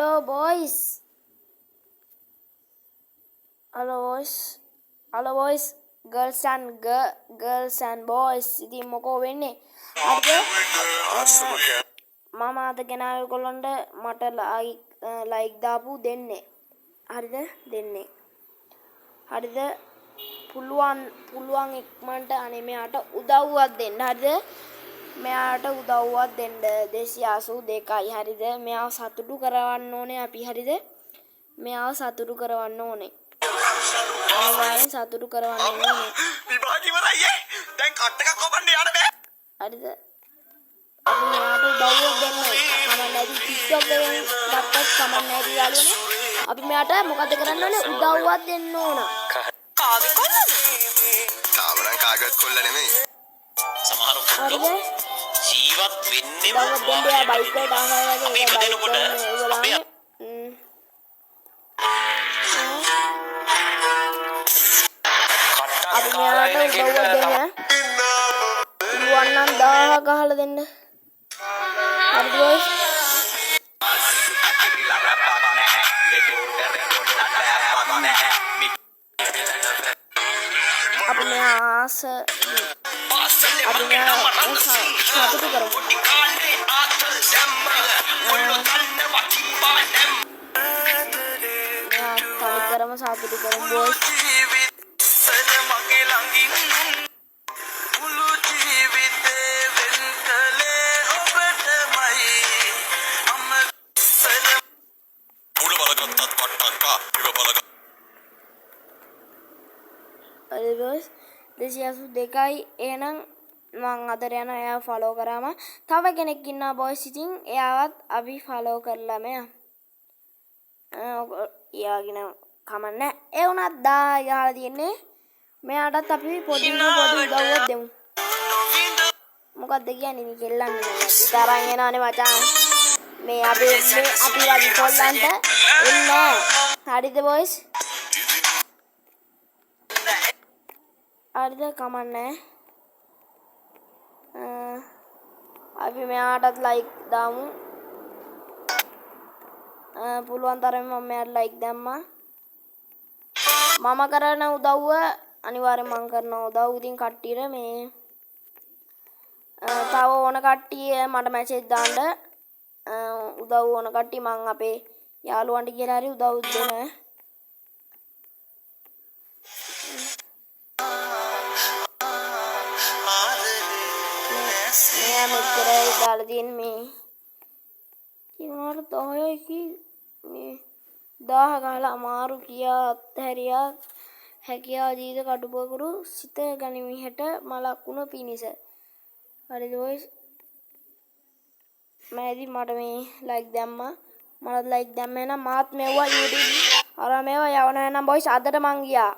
Hello boys. Hello boys. Girls and boys. ඉතින් මොකෝ වෙන්නේ? හරිද? මම අද ගෙනාවේ ඔයගොල්ලන්ට මට ලයික් දාපු දෙන්නේ. හරිද? දෙන්නේ. හරිද? පුළුවන් ඉක්මනට අනේ මෙයාට උදව්වක් දෙන්න. හරිද? මෙයාට උදව්වක් දෙන්න 282යි. හරිද? මෙයාව සතුටු කරවන්න ඕනේ අපි. හරිද? මෙයාව සතුටු කරවන්න ඕනේ. අනිවාර්යෙන් සතුටු කරවන්න ඕනේ. විභාග ඉවරයි ඈ. දැන් කට් එකක් කොපන්න යන්න බෑ. හරිද? අපි මෙයාට උදව්වක් දෙන්න ඕනේ. කමන්න නැති TikTok එකෙන් ගත්තත් කමන්න නැති යාළුවනේ. අපි මෙයාට මොකද කරන්න ඕනේ? උදව්වක් දෙන්න ඕන. කාගේ කොල්ලද? තාමනම් කාගේවත් කොල්ල නෙමෙයි. සමහර පුතෝ ජීවත් වෙන්නේ දෙන්නා බයික් එකට ආවම අපි ඉපදෙනකොට අපි අපි මෙයාට උදව්වක් දෙන්න. පුළුවන් නම් 1000 ගහලා දෙන්න. හරිද boys? අපි මෙයාස අපි මෙයා සතුටු කරමු. කරම සතුටු කරමු boys. හරි boys 282යි. එහෙනම් මං අතර යන එයා ෆලෝ කරාම තව කෙනෙක් ඉන්නවා boys. ඉතින් එයාවත් අපි ෆලෝ කරලාම එයාගෙන කමන්නේ. ඒ වුණත් 1000 ගහලා තියෙන්නේ. මෙයාටත් අපි පොඩි උදව්වක් දෙමු. මොකක්ද කියන්නේ මේ කෙල්ලන්නේ? අපි තරන් එනවානේ මචං. මේ අපි වගේ කොල්ලන්ට එන්නේ. හරිද boys? හරිද? කමන්නේ. අපි මෙයාටත් ලයික් දාමු. පුළුවන් තරම් මම මෙයාට ලයික් දැම්මා. මම කරන උදව්ව අනිවාර්යෙන් මම කරන උදව් ඉතින් කට්ටියට මේ තව ඕන කට්ටිය මට මැසේජ් දාන්න. උදව් ඕන කට්ටිය මං අපේ යාළුවන්ට කියලා හරි උදව් දෙන්න. මෙයා මෙච්චරයි දාලා තියෙන්නේ මේ. ඉතින් ඔයාලට මේ 1000 ගහලා අමාරු කියා අත්හැරියා හැකියා ජීවිත කටුපොකුරු සිත ගනිමිහට මලක්ුණ පිනිස. හරිද boys? මම මට මේ ලයික් දැම්මා. මට ලයික් දැම්මේ නම් මාත් මෙව්වා YouTube අර මේවා යවනවා නම් boys අදට මං ගියා.